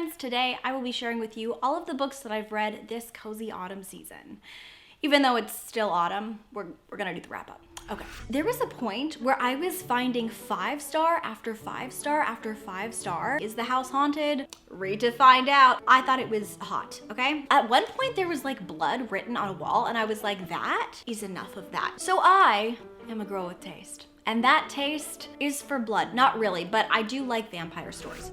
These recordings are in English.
friends, today I will be sharing with you all of the books that I've read this cozy autumn season. Even though it's still autumn, we're gonna do the wrap up. Okay. There was a point where I was finding 5-star after 5-star after 5-star. Is the house haunted? Read to find out. I thought it was hot, okay? At one point there was like blood written on a wall and I was like, that is enough of that. So I am a girl with taste. And that taste is for blood. Not really, but I do like vampire stories.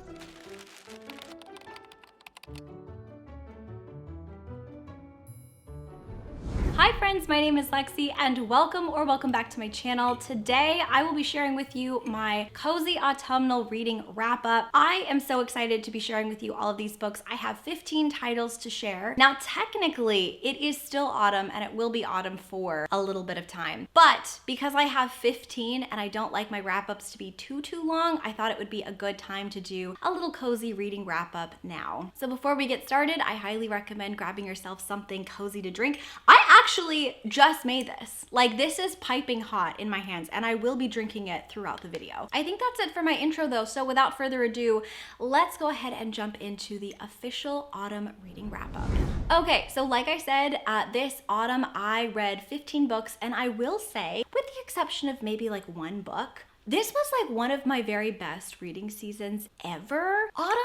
Hi friends, my name is Lexi and welcome back to my channel. Today I will be sharing with you my cozy autumnal reading wrap up. I am so excited to be sharing with you all of these books. I have 15 titles to share. Now technically it is still autumn and it will be autumn for a little bit of time. But because I have 15 and I don't like my wrap ups to be too long, I thought it would be a good time to do a little cozy reading wrap up now. So before we get started, I highly recommend grabbing yourself something cozy to drink. I actually just made this. Like, this is piping hot in my hands and I will be drinking it throughout the video. I think that's it for my intro though, so without further ado, let's go ahead and jump into the official autumn reading wrap up. Okay, so like I said, this autumn I read 15 books and I will say, with the exception of maybe like one book, this was like one of my very best reading seasons ever. Autumn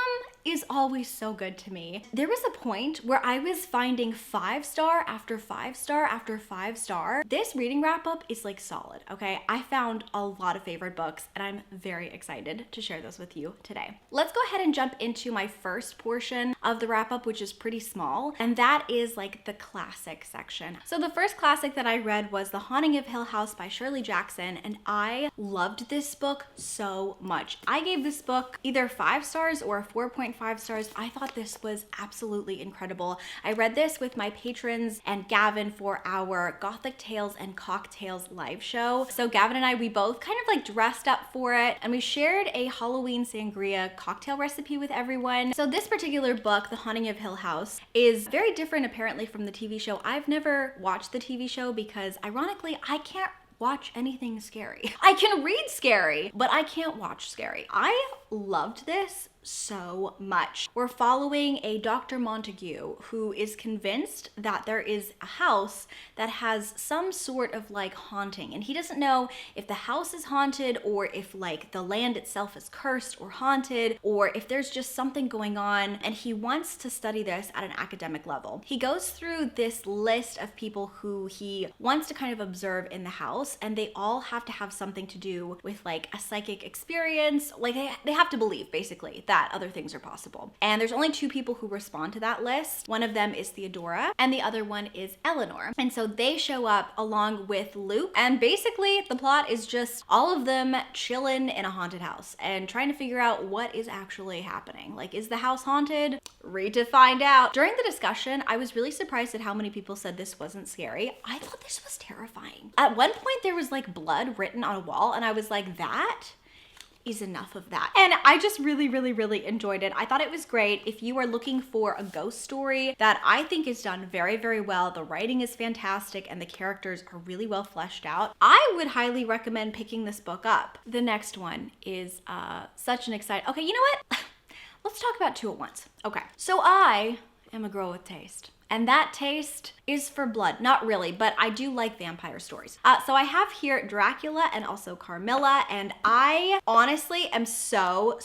is always so good to me. There was a point where I was finding 5-star after 5-star after 5-star. This reading wrap up is like solid, okay? I found a lot of favorite books and I'm very excited to share those with you today. Let's go ahead and jump into my first portion of the wrap up, which is pretty small, and that is like the classic section. So the first classic that I read was The Haunting of Hill House by Shirley Jackson, and I loved this book so much. I gave this book either 5 stars or 4.5 stars. I thought this was absolutely incredible. I read this with my patrons and Gavin for our Gothic Tales and Cocktails live show. So Gavin and I, we both kind of like dressed up for it and we shared a Halloween sangria cocktail recipe with everyone. So this particular book, The Haunting of Hill House, is very different apparently from the TV show. I've never watched the TV show because ironically, I can't watch anything scary. I can read scary, but I can't watch scary. I loved this so much. We're following a Dr. Montague who is convinced that there is a house that has some sort of like haunting, and he doesn't know if the house is haunted or if like the land itself is cursed or haunted or if there's just something going on, and he wants to study this at an academic level. He goes through this list of people who he wants to kind of observe in the house, and they all have to have something to do with like a psychic experience. Like they have to believe basically that other things are possible. And there's only 2 people who respond to that list. One of them is Theodora and the other one is Eleanor. And so they show up along with Luke, and basically the plot is just all of them chilling in a haunted house and trying to figure out what is actually happening. Like, is the house haunted? Read to find out. During the discussion, I was really surprised at how many people said this wasn't scary. I thought this was terrifying. At one point there was like blood written on a wall and I was like, that is enough of that. And I just really enjoyed it. I thought it was great. If you are looking for a ghost story that I think is done very well, the writing is fantastic and the characters are really well fleshed out, I would highly recommend picking this book up. The next one is such an exciting, okay, you know what? Let's talk about 2 at once. Okay, so I am a girl with taste. And that taste is for blood. Not really, but I do like vampire stories. So I have here Dracula and also Carmilla, and I honestly am so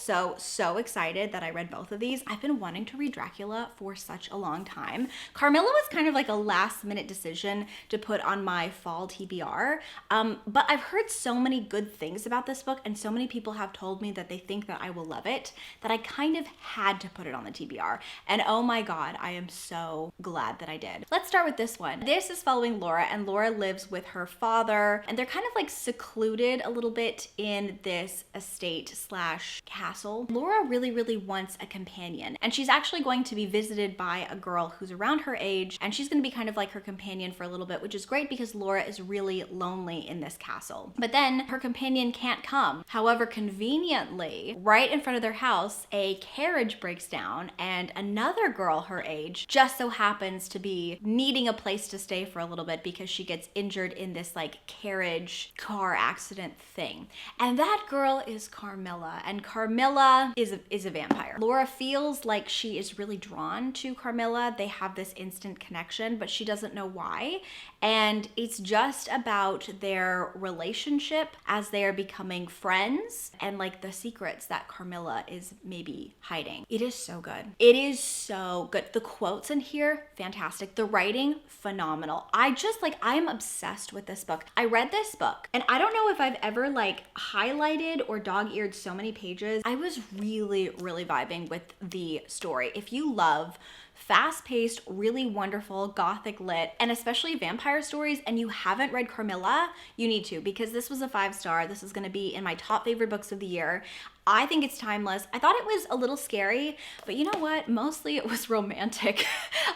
excited that I read both of these. I've been wanting to read Dracula for such a long time. Carmilla was kind of like a last minute decision to put on my fall TBR, but I've heard so many good things about this book and so many people have told me that they think that I will love it that I kind of had to put it on the TBR. And oh my God, I am so glad that I did. Let's start with this one. This is following Laura, and Laura lives with her father, and they're kind of like secluded a little bit in this estate slash castle. Laura really wants a companion, and she's actually going to be visited by a girl who's around her age, and she's going to be kind of like her companion for a little bit, which is great because Laura is really lonely in this castle. But then her companion can't come. However, conveniently, right in front of their house, a carriage breaks down, and another girl her age just so happens happens to be needing a place to stay for a little bit because she gets injured in this like carriage car accident thing. And that girl is Carmilla, and Carmilla is a vampire. Laura feels like she is really drawn to Carmilla. They have this instant connection, but she doesn't know why. And it's just about their relationship as they are becoming friends and like the secrets that Carmilla is maybe hiding. It is so good. It is so good. The quotes in here, fantastic. The writing, phenomenal. I'm obsessed with this book. I read this book and I don't know if I've ever like highlighted or dog-eared so many pages. I was really, really vibing with the story. If you love fast-paced, really wonderful, gothic lit, and especially vampire stories, and you haven't read Carmilla, you need to, because this was a 5-star. This is gonna be in my top favorite books of the year. I think it's timeless. I thought it was a little scary, but you know what? Mostly it was romantic.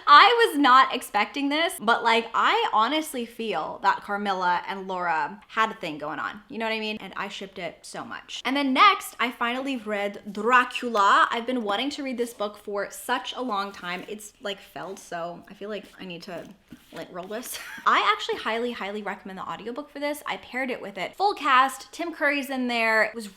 I was not expecting this, but like I honestly feel that Carmilla and Laura had a thing going on. You know what I mean? And I shipped it so much. And then next, I finally read Dracula. I've been wanting to read this book for such a long time. It's like felt, so I feel like I need to like roll this. I actually highly recommend the audiobook for this. I paired it with it. Full cast, Tim Curry's in there. It was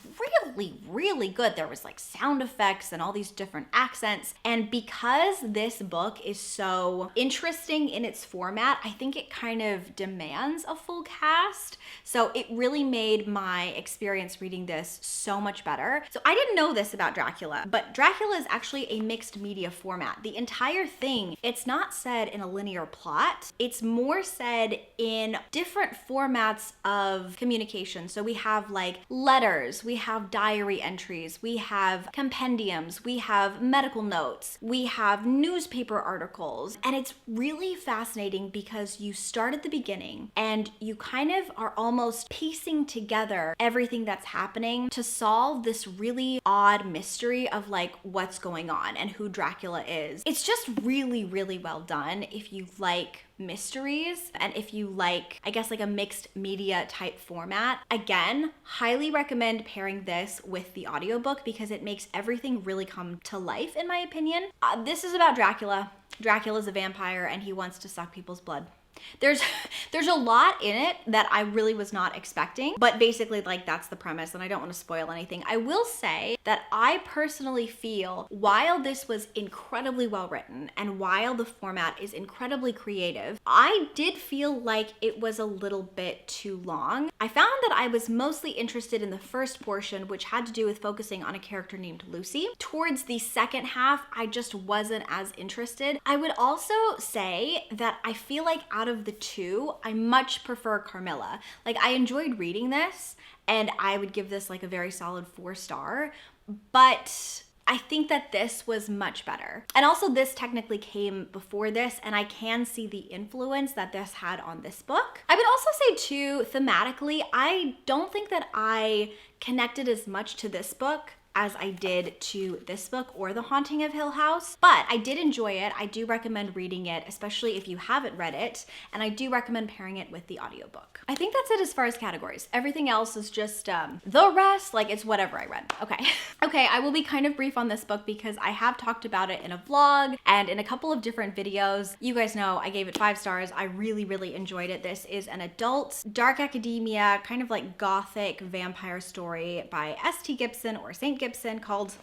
really good. There was like sound effects and all these different accents. And because this book is so interesting in its format, I think it kind of demands a full cast. So it really made my experience reading this so much better. So I didn't know this about Dracula, but Dracula is actually a mixed media format. The entire thing, it's not said in a linear plot. It's more said in different formats of communication. So we have like letters, we have diary entries, we have compendiums, we have medical notes, we have newspaper articles. And it's really fascinating because you start at the beginning and you kind of are almost piecing together everything that's happening to solve this really odd mystery of like what's going on and who Dracula is. It's just really well done if you like mysteries and if you like, I guess, like a mixed media type format. Again, highly recommend pairing this with the audiobook because it makes everything really come to life, in my opinion. This is about Dracula. Dracula's a vampire and he wants to suck people's blood. There's a lot in it that I really was not expecting, but basically like that's the premise and I don't want to spoil anything. I will say that I personally feel while this was incredibly well written and while the format is incredibly creative, I did feel like it was a little bit too long. I found that I was mostly interested in the first portion, which had to do with focusing on a character named Lucy. Towards the second half, I just wasn't as interested. I would also say that I feel like out of the two, I much prefer Carmilla. Like I enjoyed reading this and I would give this like a very solid 4-star, but I think that this was much better. And also this technically came before this and I can see the influence that this had on this book. I would also say too, thematically, I don't think that I connected as much to this book as I did to this book or The Haunting of Hill House, but I did enjoy it. I do recommend reading it, especially if you haven't read it, and I do recommend pairing it with the audiobook. I think that's it as far as categories. Everything else is just the rest, like it's whatever I read. Okay. Okay, I will be kind of brief on this book because I have talked about it in a vlog and in a couple of different videos. You guys know I gave it 5 stars. I really enjoyed it. This is an adult dark academia, kind of like gothic vampire story by S.T. Gibson or St. Gibson called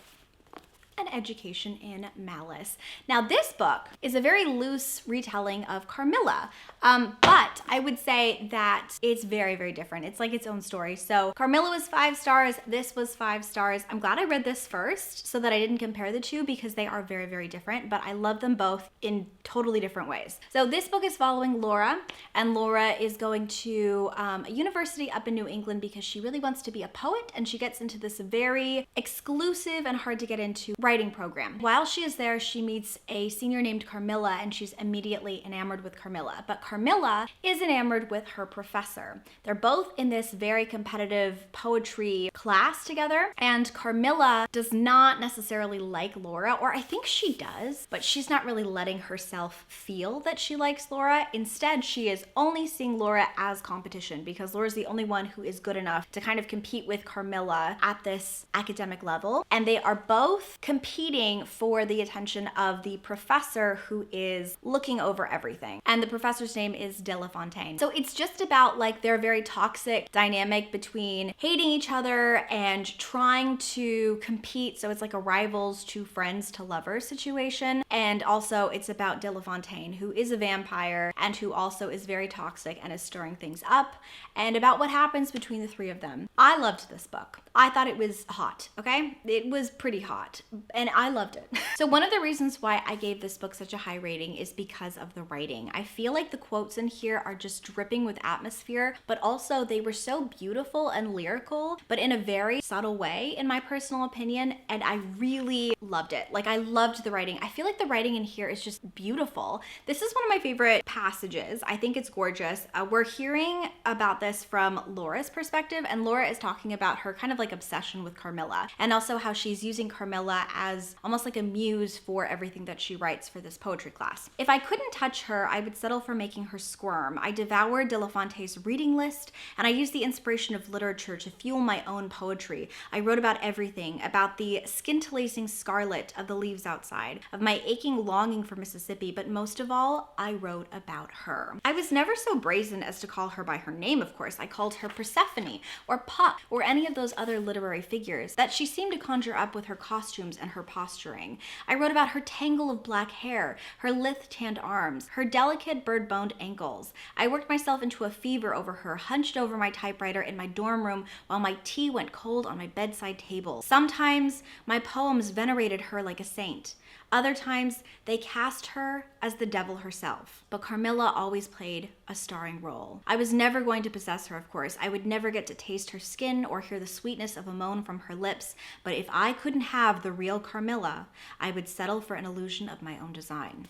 An Education in Malice. Now this book is a very loose retelling of Carmilla, but I would say that it's very different. It's like its own story. So Carmilla was 5 stars, this was 5 stars. I'm glad I read this first so that I didn't compare the two because they are very different, but I love them both in totally different ways. So this book is following Laura, and Laura is going to a university up in New England because she really wants to be a poet, and she gets into this very exclusive and hard to get into writing program. While she is there, she meets a senior named Carmilla and she's immediately enamored with Carmilla. But Carmilla is enamored with her professor. They're both in this very competitive poetry class together, and Carmilla does not necessarily like Laura, or I think she does, but she's not really letting herself feel that she likes Laura. Instead, she is only seeing Laura as competition because Laura's the only one who is good enough to kind of compete with Carmilla at this academic level, and they are both competing for the attention of the professor who is looking over everything. And the professor's name is De La Fontaine. So it's just about like their very toxic dynamic between hating each other and trying to compete. So it's like a rivals to friends to lovers situation. And also it's about De La Fontaine, who is a vampire and who also is very toxic and is stirring things up, and about what happens between the three of them. I loved this book. I thought it was hot, okay? It was pretty hot and I loved it. So one of the reasons why I gave this book such a high rating is because of the writing. I feel like the quotes in here are just dripping with atmosphere, but also they were so beautiful and lyrical, but in a very subtle way, in my personal opinion, and I really loved it. Like, I loved the writing. I feel like the writing in here is just beautiful. This is one of my favorite passages. I think it's gorgeous. We're hearing about this from Laura's perspective, and Laura is talking about her kind of like obsession with Carmilla, and also how she's using Carmilla as almost like a muse for everything that she writes for this poetry class. If I couldn't touch her, I would settle for making her squirm. I devoured De La Fontaine's reading list, and I used the inspiration of literature to fuel my own poetry. I wrote about everything, about the scintillating scarlet of the leaves outside, of my aching longing for Mississippi, but most of all, I wrote about her. I was never so brazen as to call her by her name, of course. I called her Persephone, or Puck, or any of those other literary figures that she seemed to conjure up with her costumes and her posturing. I wrote about her tangle of black hair, her lithe tanned arms, her delicate bird-boned ankles. I worked myself into a fever over her, hunched over my typewriter in my dorm room while my tea went cold on my bedside table. Sometimes my poems venerated her like a saint. Other times, they cast her as the devil herself. But Carmilla always played a starring role. I was never going to possess her, of course. I would never get to taste her skin or hear the sweetness of a moan from her lips. But if I couldn't have the real Carmilla, I would settle for an illusion of my own design.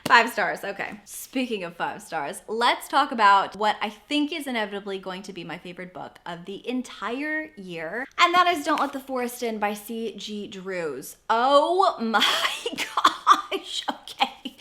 5 stars, okay. Speaking of 5 stars, let's talk about what I think is inevitably going to be my favorite book of the entire year, and that is Don't Let the Forest In by C.G. Drews. Oh my gosh, okay.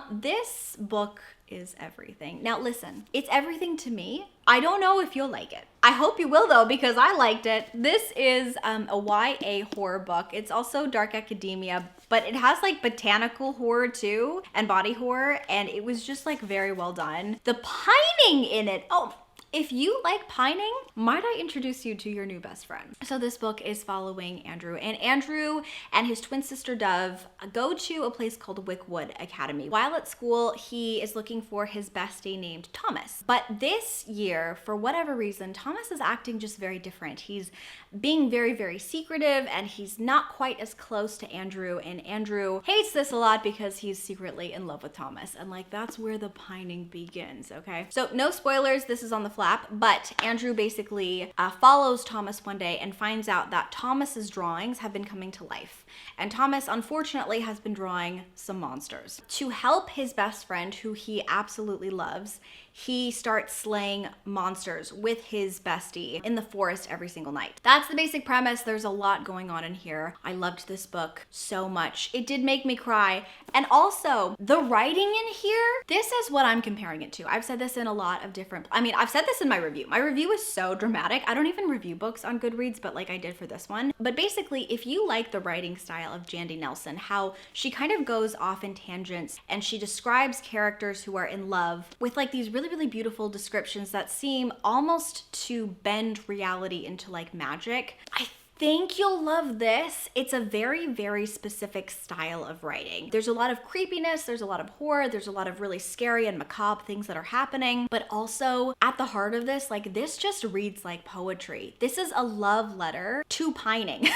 This book is everything. Now listen, it's everything to me. I don't know if you'll like it. I hope you will though, because I liked it. This is a YA horror book. It's also dark academia, but it has like botanical horror too, and body horror, and it was just like very well done. The pining in it, oh, if you like pining, might I introduce you to your new best friend? So this book is following Andrew, and Andrew and his twin sister Dove go to a place called Wickwood Academy. While at school, he is looking for his bestie named Thomas. But this year, for whatever reason, Thomas is acting just very different. He's being very, very secretive, and he's not quite as close to Andrew, and Andrew hates this a lot because he's secretly in love with Thomas, and like that's where the pining begins, okay? So no spoilers, this is on the flap, but Andrew basically follows Thomas one day and finds out that Thomas's drawings have been coming to life, and Thomas unfortunately has been drawing some monsters. To help his best friend, who he absolutely loves, he starts slaying monsters with his bestie in the forest every single night. That's the basic premise. There's a lot going on in here. I loved this book so much. It did make me cry. And also, the writing in here, this is what I'm comparing it to. I've said this in a lot of different, I've said this in my review. My review is so dramatic. I don't even review books on Goodreads, but like I did for this one. But basically, if you like the writing style of Jandy Nelson, how she kind of goes off in tangents and she describes characters who are in love with like these really beautiful descriptions that seem almost to bend reality into like magic. I think you'll love this. It's a very, very specific style of writing. There's a lot of creepiness, there's a lot of horror, there's a lot of really scary and macabre things that are happening, but also at the heart of this, like this just reads like poetry. This is a love letter to pining.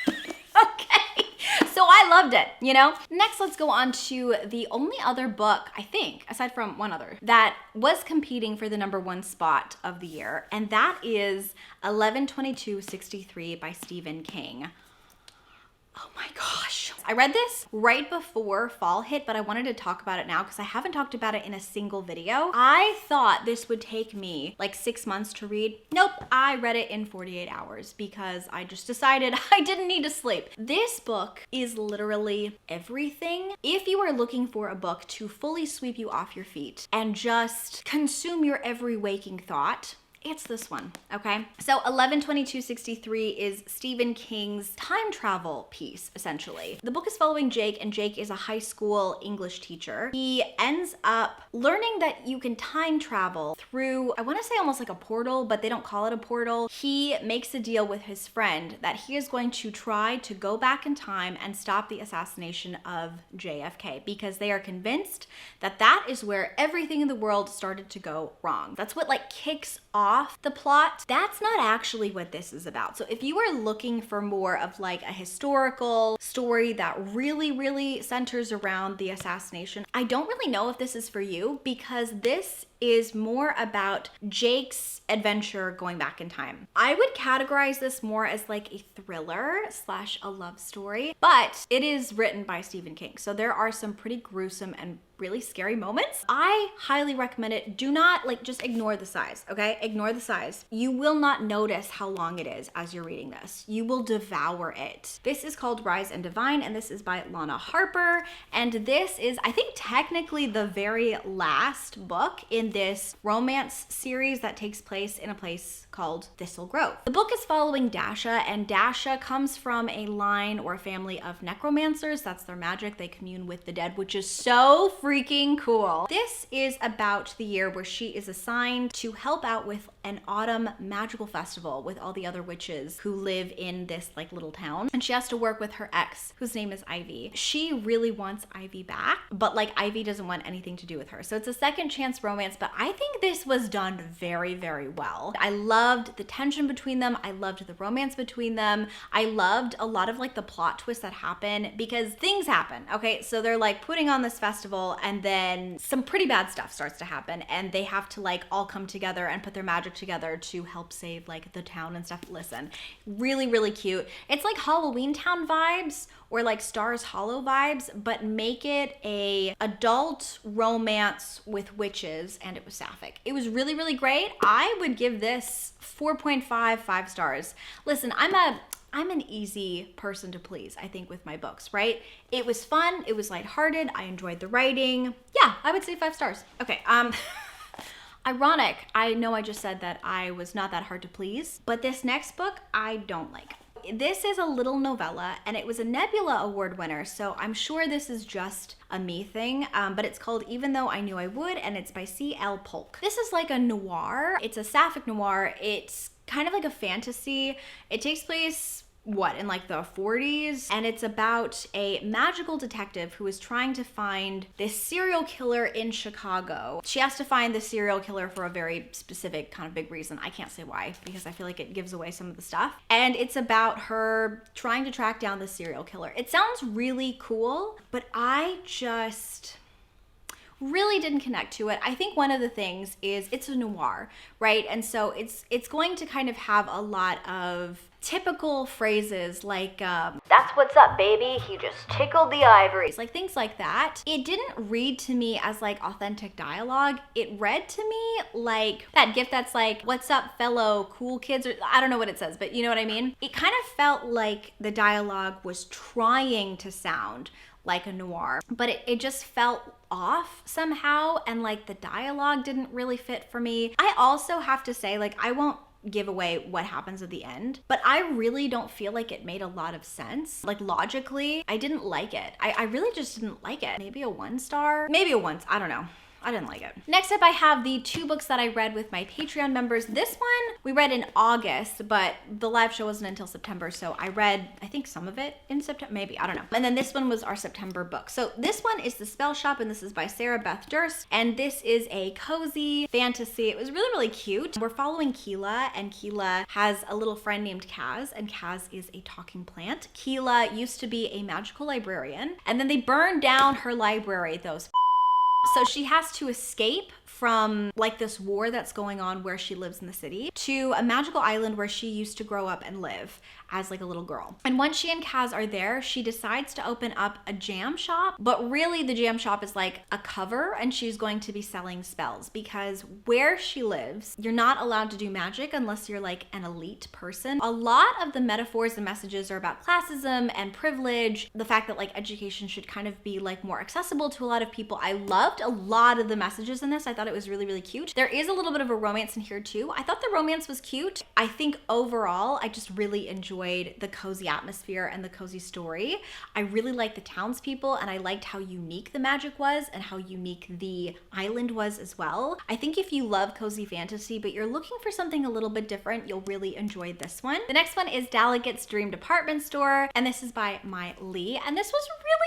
Okay. So I loved it, you know? Next, let's go on to the only other book, I think, aside from one other, that was competing for the #1 spot of the year, and that is 11/22/63 by Stephen King. Oh my gosh. I read this right before fall hit, but I wanted to talk about it now because I haven't talked about it in a single video. I thought this would take me like 6 months to read. Nope, I read it in 48 hours because I just decided I didn't need to sleep. This book is literally everything. If you are looking for a book to fully sweep you off your feet and just consume your every waking thought, It's this one, okay? So 11/22/63 is Stephen King's time travel piece, essentially. The book is following Jake, and Jake is a high school English teacher. He ends up learning that you can time travel through, I wanna say almost like a portal, but they don't call it a portal. He makes a deal with his friend that he is going to try to go back in time and stop the assassination of JFK, because they are convinced that that is where everything in the world started to go wrong. That's what like kicks off the plot. That's not actually what this is about. So if you are looking for more of like a historical story that really centers around the assassination, I don't really know if this is for you, because this is more about Jake's adventure going back in time. I would categorize this more as like a thriller / a love story, but it is written by Stephen King. So there are some pretty gruesome and really scary moments. I highly recommend it. Do not like, just ignore the size, okay? Ignore the size. You will not notice how long it is as you're reading this. You will devour it. This is called Rise and Divine, and this is by Lana Harper. And this is, I think, technically the very last book in this romance series that takes place in a place called Thistle Grove. The book is following Dasha, and Dasha comes from a line or a family of necromancers. That's their magic. They commune with the dead, which is so freaking cool. This is about the year where she is assigned to help out with an autumn magical festival with all the other witches who live in this like little town. And she has to work with her ex, whose name is Ivy. She really wants Ivy back, but like Ivy doesn't want anything to do with her. So it's a second chance romance, but I think this was done very well. I loved the tension between them. I loved the romance between them. I loved a lot of like the plot twists that happen, because things happen, okay? So they're like putting on this festival, and then some pretty bad stuff starts to happen, and they have to like all come together and put their magic together to help save like the town and stuff. Listen, really cute. It's like Halloween Town vibes or like Stars Hollow vibes, but make it a adult romance with witches, and it was sapphic. It was really great. I would give this 4.5 5 stars. Listen, I'm an easy person to please, I think, with my books, right? It was fun, it was lighthearted, I enjoyed the writing. Yeah, I would say 5 stars. Okay, ironic, I know I just said that I was not that hard to please, but this next book I don't like. This is a little novella, and it was a Nebula Award winner, so I'm sure this is just a me thing, but it's called Even Though I Knew I Would, and it's by C.L. Polk. This is like a noir. It's a sapphic noir. It's kind of like a fantasy. It takes place in like the 40s, and it's about a magical detective who is trying to find this serial killer in Chicago. She has to find the serial killer for a very specific kind of big reason. I can't say why, because I feel like it gives away some of the stuff. And it's about her trying to track down the serial killer. It sounds really cool, but I just really didn't connect to it. I think one of the things is it's a noir, right? And so it's going to kind of have a lot of typical phrases like, that's what's up, baby, he just tickled the ivories, like things like that. It didn't read to me as like authentic dialogue. It read to me like that gift that's like, what's up, fellow cool kids, or I don't know what it says, but you know what I mean? It kind of felt like the dialogue was trying to sound like a noir, but it just felt off somehow, and like the dialogue didn't really fit for me. I also have to say, like, I won't give away what happens at the end, but I really don't feel like it made a lot of sense. Like logically, I didn't like it. I really just didn't like it. Maybe a 1 star, maybe a 1, I don't know. I didn't like it. Next up, I have the 2 books that I read with my Patreon members. This one we read in August, but the live show wasn't until September, so I read, I think, some of it in September, maybe, I don't know. And then this one was our September book. So this one is The Spellshop, and this is by Sarah Beth Durst, and this is a cozy fantasy. It was really cute. We're following Keela, and Keela has a little friend named Kaz, and Kaz is a talking plant. Keela used to be a magical librarian, and then they burned down her library, those so she has to escape from like this war that's going on where she lives in the city to a magical island where she used to grow up and live as like a little girl. And once she and Kaz are there, she decides to open up a jam shop, but really the jam shop is like a cover, and she's going to be selling spells because where she lives, you're not allowed to do magic unless you're like an elite person. A lot of the metaphors and messages are about classism and privilege, the fact that like education should kind of be like more accessible to a lot of people. I loved a lot of the messages in this. I thought it was really, really cute. There is a little bit of a romance in here too. I thought the romance was cute. I think overall, I just really enjoyed the cozy atmosphere and the cozy story. I really liked the townspeople, and I liked how unique the magic was and how unique the island was as well. I think if you love cozy fantasy, but you're looking for something a little bit different, you'll really enjoy this one. The next one is Dallergut's Dream Department Store, and this is by My Lee, and this was really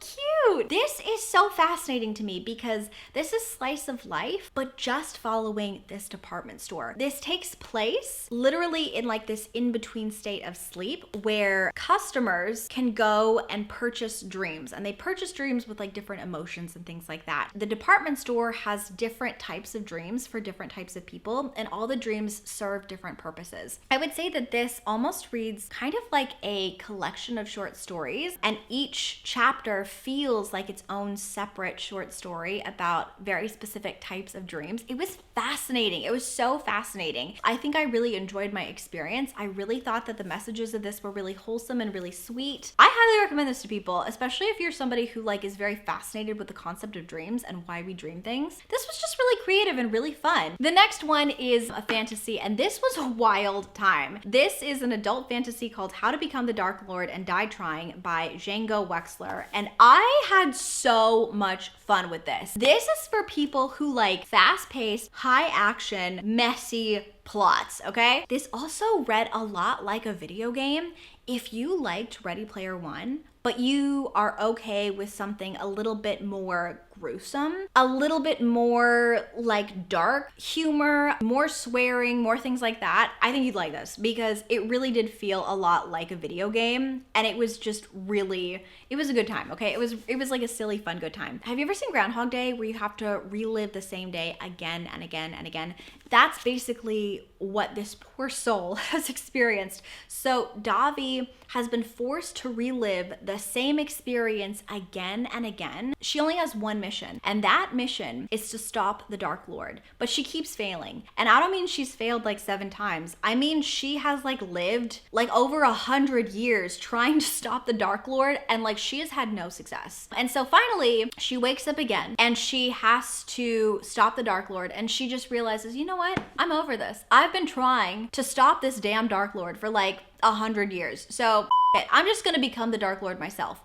cute. This is so fascinating to me because this is slice of life, but just following this department store. This takes place literally in like this in-between state of sleep where customers can go and purchase dreams, and they purchase dreams with like different emotions and things like that. The department store has different types of dreams for different types of people, and all the dreams serve different purposes. I would say that this almost reads kind of like a collection of short stories, and each chapter feels like its own separate short story about very specific types of dreams. It was fascinating. It was so fascinating. I think I really enjoyed my experience. I really thought that the messages of this were really wholesome and really sweet. I highly recommend this to people, especially if you're somebody who like is very fascinated with the concept of dreams and why we dream things. This was just really creative and really fun. The next one is a fantasy, and this was a wild time. This is an adult fantasy called How to Become the Dark Lord and Die Trying by Django Wexler, and I had so much fun with this. This is for people who like fast-paced, high-action, messy plots, okay? This also read a lot like a video game. If you liked Ready Player One, but you are okay with something a little bit more gruesome, a little bit more like dark humor, more swearing, more things like that, I think you'd like this because it really did feel a lot like a video game, and it was just really, it was a good time, okay? It was like a silly, fun, good time. Have you ever seen Groundhog Day where you have to relive the same day again and again and again? That's basically what this poor soul has experienced. So Davi has been forced to relive the same experience again and again. She only has one mission, and that mission is to stop the Dark Lord, but she keeps failing. And I don't mean she's failed like 7 times. I mean she has like lived like over 100 years trying to stop the Dark Lord, and like she has had no success. And so finally she wakes up again and she has to stop the Dark Lord, and she just realizes, you know what? I'm over this. I've been trying to stop this damn Dark Lord for like 100 years. So I'm just gonna become the Dark Lord myself.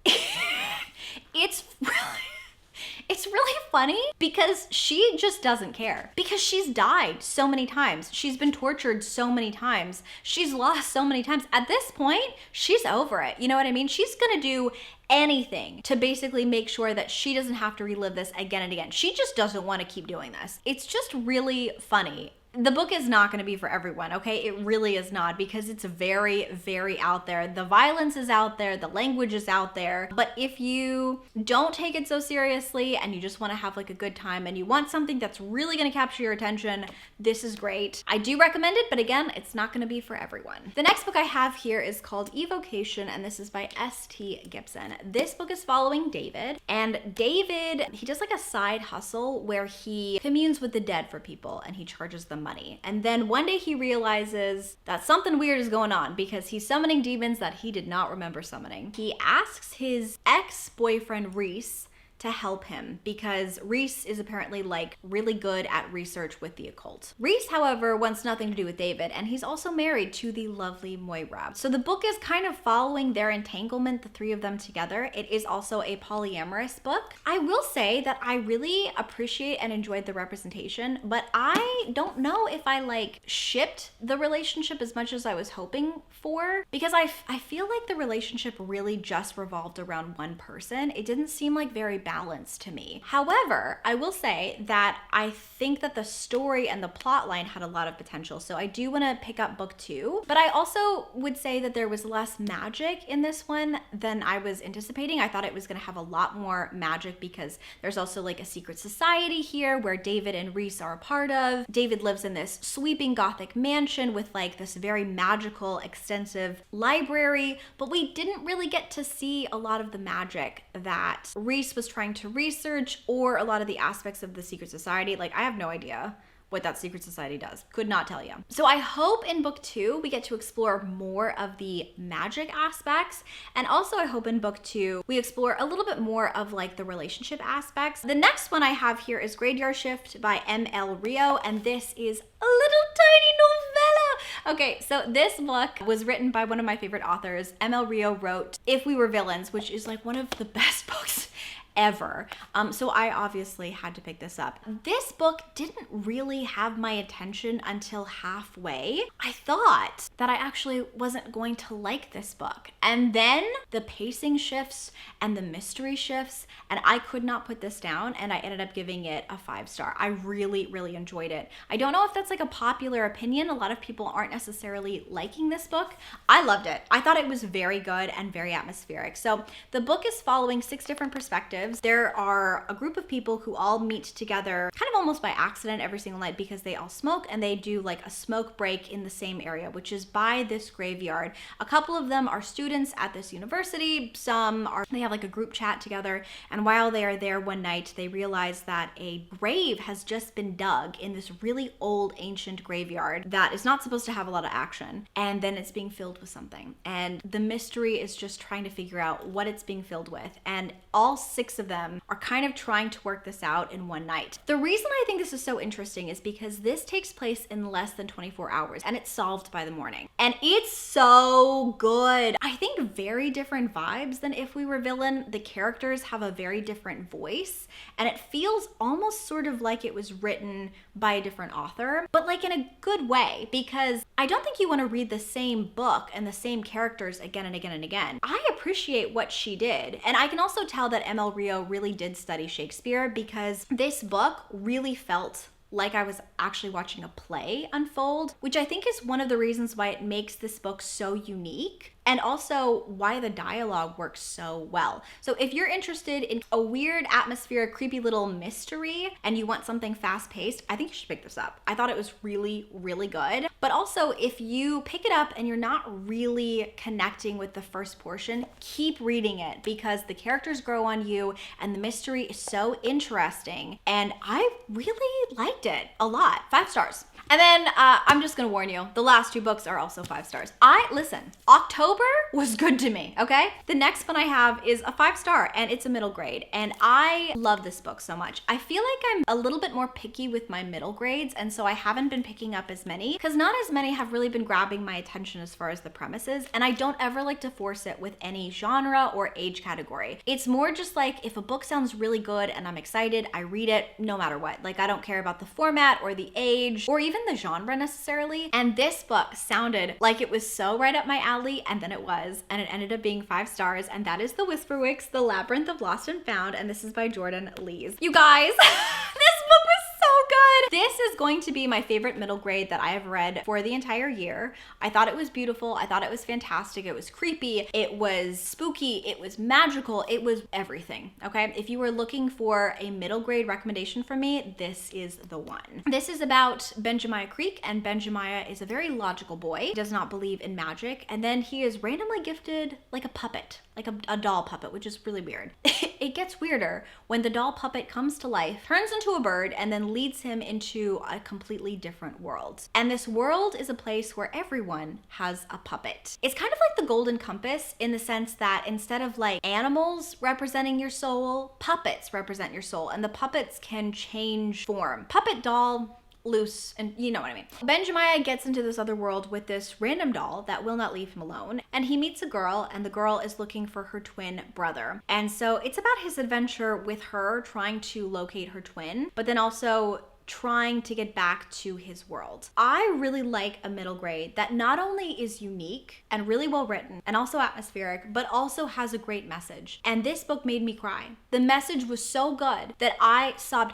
It's really funny because she just doesn't care, because she's died so many times. She's been tortured so many times. She's lost so many times. At this point, she's over it. You know what I mean? She's gonna do anything to basically make sure that she doesn't have to relive this again and again. She just doesn't want to keep doing this. It's just really funny. The book is not going to be for everyone, okay? It really is not, because it's very, very out there. The violence is out there, the language is out there. But if you don't take it so seriously and you just want to have like a good time and you want something that's really going to capture your attention, this is great. I do recommend it, but again, it's not going to be for everyone. The next book I have here is called Evocation, and this is by S.T. Gibson. This book is following David, and David, he does like a side hustle where he communes with the dead for people and he charges them money. And then one day he realizes that something weird is going on because he's summoning demons that he did not remember summoning. He asks his ex-boyfriend Reese to help him because Reese is apparently like really good at research with the occult. Reese, however, wants nothing to do with David, and he's also married to the lovely Moira. So the book is kind of following their entanglement, the 3 of them together. It is also a polyamorous book. I will say that I really appreciate and enjoyed the representation, but I don't know if I like shipped the relationship as much as I was hoping for, because I feel like the relationship really just revolved around one person. It didn't seem like very balance to me. However, I will say that I think that the story and the plot line had a lot of potential. So I do want to pick up book 2, but I also would say that there was less magic in this one than I was anticipating. I thought it was going to have a lot more magic because there's also like a secret society here where David and Reese are a part of. David lives in this sweeping Gothic mansion with like this very magical, extensive library, but we didn't really get to see a lot of the magic that Reese was trying to research or a lot of the aspects of the secret society. Like, I have no idea what that secret society does. Could not tell you. So I hope in book 2 we get to explore more of the magic aspects, and also I hope in book 2 we explore a little bit more of like the relationship aspects. The next one I have here is Graveyard Shift by M.L. Rio, and this is a little tiny novella. Okay, so this book was written by one of my favorite authors. M.L. Rio wrote If We Were Villains, which is like one of the best books ever. So I obviously had to pick this up. This book didn't really have my attention until halfway. I thought that I actually wasn't going to like this book. And then the pacing shifts and the mystery shifts, and I could not put this down, and I ended up giving it a 5-star. I really, really enjoyed it. I don't know if that's like a popular opinion. A lot of people aren't necessarily liking this book. I loved it. I thought it was very good and very atmospheric. So the book is following 6 different perspectives. There are a group of people who all meet together kind of almost by accident every single night because they all smoke, and they do like a smoke break in the same area, which is by this graveyard. A couple of them are students at this university. They have like a group chat together, and while they are there one night, they realize that a grave has just been dug in this really old ancient graveyard that is not supposed to have a lot of action, and then it's being filled with something, and the mystery is just trying to figure out what it's being filled with, and all 6 of them are kind of trying to work this out in one night. The reason I think this is so interesting is because this takes place in less than 24 hours and it's solved by the morning. And it's so good. I think very different vibes than If We Were Villain. The characters have a very different voice, and it feels almost sort of like it was written by a different author, but like in a good way, because I don't think you want to read the same book and the same characters again and again and again. I appreciate what she did, and I can also tell that M.L. Rio really did study Shakespeare, because this book really felt like I was actually watching a play unfold, which I think is one of the reasons why it makes this book so unique, and also why the dialogue works so well. So if you're interested in a weird, atmospheric, creepy little mystery and you want something fast-paced, I think you should pick this up. I thought it was really, really good. But also, if you pick it up and you're not really connecting with the first portion, keep reading it, because the characters grow on you and the mystery is so interesting. And I really liked it a lot. 5 stars. And then I'm just gonna warn you, the last 2 books are also 5 stars. Listen, October was good to me, okay? The next one I have is a 5-star, and it's a middle grade, and I love this book so much. I feel like I'm a little bit more picky with my middle grades, and so I haven't been picking up as many, because not as many have really been grabbing my attention as far as the premises, and I don't ever like to force it with any genre or age category. It's more just like, if a book sounds really good and I'm excited, I read it no matter what. Like, I don't care about the format or the age or even the genre necessarily. And this book sounded like it was so right up my alley, and then it was, and it ended up being 5 stars, and that is the Whisperwicks, The Labyrinth of Lost and Found, and this is by Jordan Lees. You guys, this book was so good. This is going to be my favorite middle grade that I have read for the entire year. I thought it was beautiful. I thought it was fantastic. It was creepy. It was spooky. It was magical. It was everything, okay? If you were looking for a middle grade recommendation from me, this is the one. This is about Benjamin Creek, and Benjamin is a very logical boy. He does not believe in magic, and then he is randomly gifted like a puppet, like a doll puppet, which is really weird. It gets weirder when the doll puppet comes to life, turns into a bird, and then leads him into a completely different world. And this world is a place where everyone has a puppet. It's kind of like the Golden Compass, in the sense that instead of like animals representing your soul, puppets represent your soul, and the puppets can change form. Puppet doll, loose, and you know what I mean. Benjamin gets into this other world with this random doll that will not leave him alone, and he meets a girl, and the girl is looking for her twin brother. And so it's about his adventure with her trying to locate her twin, but then also trying to get back to his world. I really like a middle grade that not only is unique and really well written and also atmospheric, but also has a great message. And this book made me cry. The message was so good that I sobbed.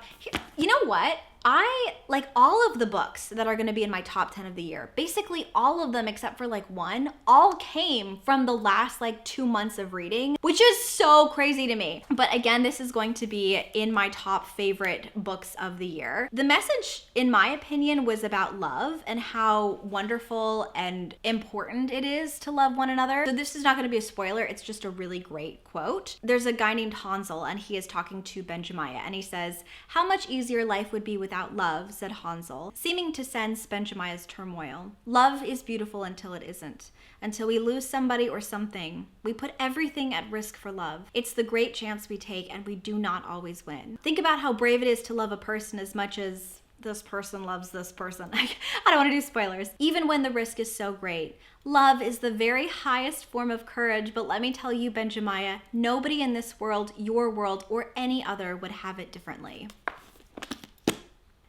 You know what? I like all of the books that are going to be in my top 10 of the year. Basically all of them except for like one, all came from the last like 2 months of reading, which is so crazy to me. But again, this is going to be in my top favorite books of the year. The message, in my opinion, was about love and how wonderful and important it is to love one another. So this is not going to be a spoiler. It's just a really great quote. There's a guy named Hansel and he is talking to Benjamiah and he says, "How much easier life would be without love," said Hansel, seeming to sense Benjamiah's turmoil. "Love is beautiful until it isn't. Until we lose somebody or something. We put everything at risk for love. It's the great chance we take and we do not always win. Think about how brave it is to love a person as much as this person loves this person." I don't want to do spoilers. "Even when the risk is so great. Love is the very highest form of courage, but let me tell you, Benjamiah, nobody in this world, your world, or any other would have it differently."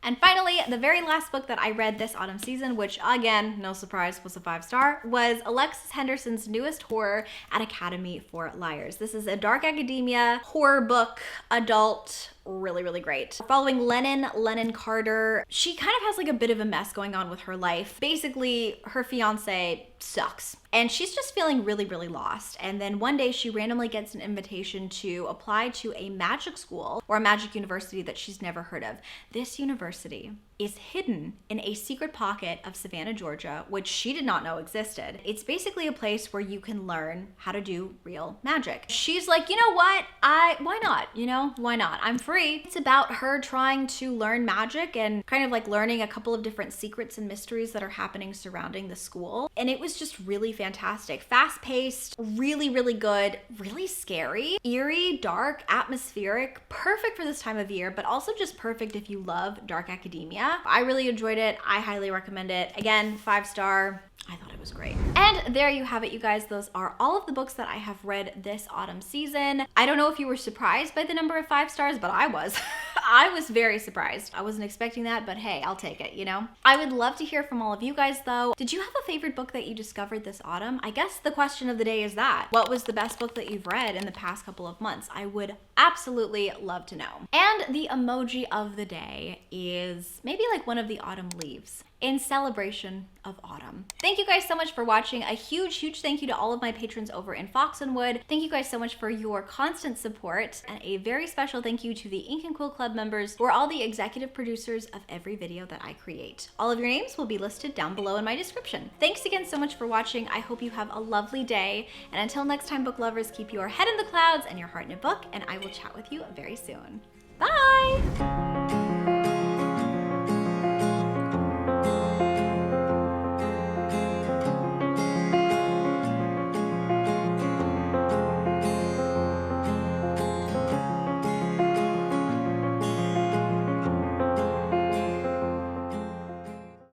And finally, the very last book that I read this autumn season, which again, no surprise, was a 5-star, was Alexis Henderson's newest horror, An Academy for Liars. This is a dark academia horror book, adult, really, really great. Following Lennon Carter. She kind of has like a bit of a mess going on with her life. Basically, her fiance sucks and she's just feeling really, really lost. And then one day she randomly gets an invitation to apply to a magic school or a magic university that she's never heard of. This university is hidden in a secret pocket of Savannah, Georgia, which she did not know existed. It's basically a place where you can learn how to do real magic. She's like, you know what? Why not? You know, why not? I'm free. It's about her trying to learn magic and kind of like learning a couple of different secrets and mysteries that are happening surrounding the school. And it was just really fantastic. Fast-paced, really, really good, really scary, eerie, dark, atmospheric, perfect for this time of year, but also just perfect if you love dark academia. I really enjoyed it. I highly recommend it. Again, 5-star. I thought it was great. And there you have it, you guys. Those are all of the books that I have read this autumn season. I don't know if you were surprised by the number of 5 stars, but I was. I was very surprised. I wasn't expecting that, but hey, I'll take it, you know? I would love to hear from all of you guys though. Did you have a favorite book that you discovered this autumn? I guess the question of the day is that. What was the best book that you've read in the past couple of months? I would absolutely love to know. And the emoji of the day is maybe like one of the autumn leaves in celebration of autumn. Thank you guys so much for watching. A huge, huge thank you to all of my patrons over in Foxenwood. Thank you guys so much for your constant support, and a very special thank you to the Ink and Quill Club members who are all the executive producers of every video that I create. All of your names will be listed down below in my description. Thanks again so much for watching. I hope you have a lovely day, and until next time, book lovers, keep your head in the clouds and your heart in a book, and I will chat with you very soon. Bye!